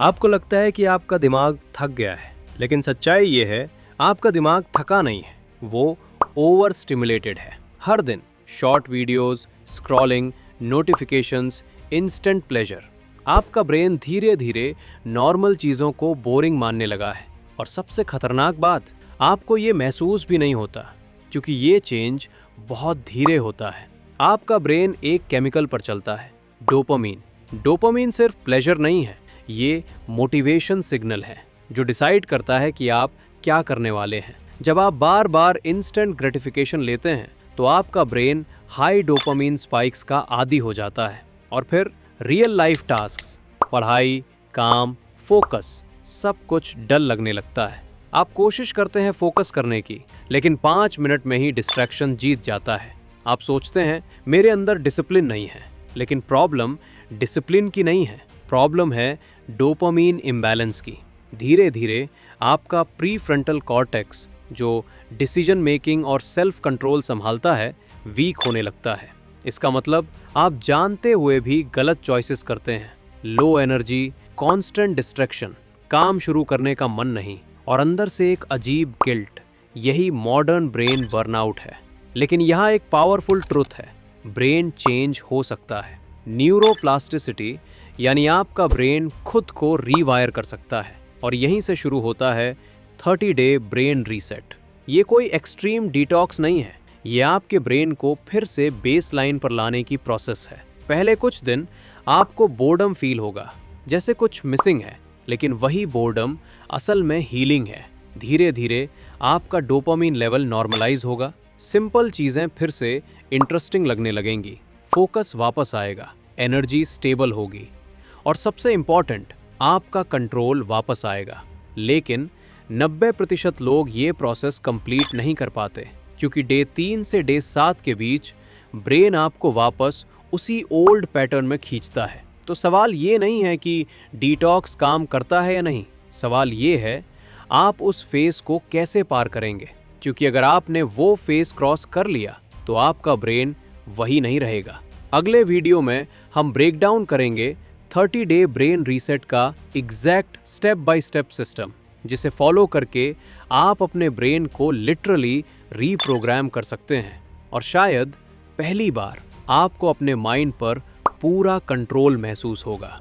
आपको लगता है कि आपका दिमाग थक गया है, लेकिन सच्चाई ये है, आपका दिमाग थका नहीं है, वो ओवर स्टिमुलेटेड है। हर दिन short videos, scrolling, notifications, instant pleasure. आपका ब्रेन धीरे धीरे नॉर्मल चीज़ों को बोरिंग मानने लगा है। और सबसे खतरनाक बात, आपको ये महसूस भी नहीं होता, क्योंकि ये चेंज बहुत धीरे होता है। आपका ब्रेन एक केमिकल पर चलता है, डोपामीन। डोपामीन सिर्फ प्लेजर नहीं है, ये मोटिवेशन सिग्नल है जो डिसाइड करता है कि आप क्या करने वाले हैं। जब आप बार बार इंस्टेंट ग्रेटिफिकेशन लेते हैं तो आपका ब्रेन हाई डोपामीन स्पाइक्स का आदी हो जाता है और फिर रियल लाइफ टास्क्स, पढ़ाई, काम, फोकस, सब कुछ डल लगने लगता है। आप कोशिश करते हैं फोकस करने की, लेकिन 5 मिनट में ही डिस्ट्रैक्शन जीत जाता है। आप सोचते हैं मेरे अंदर डिसिप्लिन नहीं है, लेकिन प्रॉब्लम डिसिप्लिन की नहीं है, प्रॉब्लम है डोपामीन इम्बैलेंस की। धीरे धीरे आपका प्री फ्रंटल कॉर्टेक्स, जो डिसीजन मेकिंग और सेल्फ कंट्रोल संभालता है, वीक होने लगता है। इसका मतलब आप जानते हुए भी गलत चॉइसेस करते हैं। लो एनर्जी, कांस्टेंट डिस्ट्रैक्शन, काम शुरू करने का मन नहीं और अंदर से एक अजीब गिल्ट। यही मॉडर्न ब्रेन बर्नआउट है। लेकिन यहाँ एक पावरफुल ट्रुथ है, ब्रेन चेंज हो सकता है। न्यूरोप्लास्टिसिटी यानी आपका ब्रेन खुद को रीवायर कर सकता है और यहीं से शुरू होता है 30 डे ब्रेन रीसेट। ये कोई एक्सट्रीम डिटॉक्स नहीं है, ये आपके ब्रेन को फिर से बेस लाइन पर लाने की प्रोसेस है। पहले कुछ दिन आपको बोर्डम फील होगा, जैसे कुछ मिसिंग है, लेकिन वही बोर्डम असल में हीलिंग है। धीरे धीरे आपका डोपामीन लेवल नॉर्मलाइज होगा, सिंपल चीज़ें फिर से इंटरेस्टिंग लगने लगेंगी, फोकस वापस आएगा, एनर्जी स्टेबल होगी और सबसे इम्पॉर्टेंट, आपका कंट्रोल वापस आएगा। लेकिन 90% लोग ये प्रोसेस कंप्लीट नहीं कर पाते, क्योंकि डे 3 से डे 7 के बीच ब्रेन आपको वापस उसी ओल्ड पैटर्न में खींचता है। तो सवाल ये नहीं है कि डिटॉक्स काम करता है या नहीं, सवाल ये है आप उस फेस को कैसे पार करेंगे, क्योंकि अगर आपने वो फेस क्रॉस कर लिया तो आपका ब्रेन वही नहीं रहेगा। अगले वीडियो में हम ब्रेक डाउन करेंगे 30 डे ब्रेन रीसेट का exact step by step system, जिसे फॉलो करके आप अपने ब्रेन को लिटरली रीप्रोग्राम कर सकते हैं और शायद पहली बार आपको अपने माइंड पर पूरा कंट्रोल महसूस होगा।